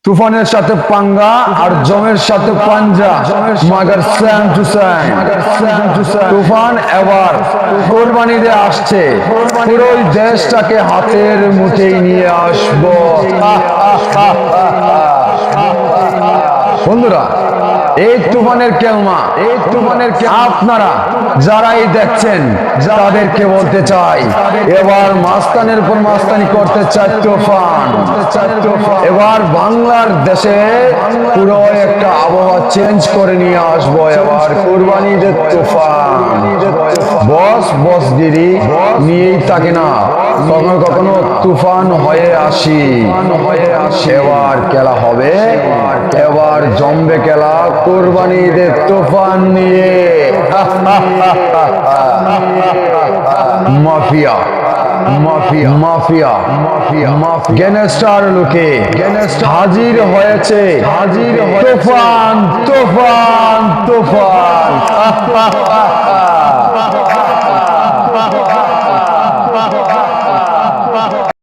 তুফানের সাথে পাঙ্গা আর জমের সাথে পাঞ্জা, মাগার সেম টু সেম। তুফান এবার কোরবানিতে আসছে, পুরো দেশটাকে হাতের মুঠেই নিয়ে আসবো। বন্ধুরা, এই তুফানের কেলমা, আপনারা যারাই দেখছেন তাদেরকে বলতে চাই, এবার মাস্তানের পর মাস্তানি করতে চায় তুফান। এবার বাংলার দেশে পুরো একটা আবহাওয়া চেঞ্জ করে নিয়ে আসবো। এবার কুরবানিদের তুফান বসগিরি নিয়েই থাকে না, কখনো কখনো তুফান হয়ে আসি। এবার খেলা হবে, এবার জমবে খেলা কুরবানিদের তুফান নিয়ে। Mafia mafia mafia mafia gangster লোকে হাজির হয়েছে, তুফান তুফান তুফান।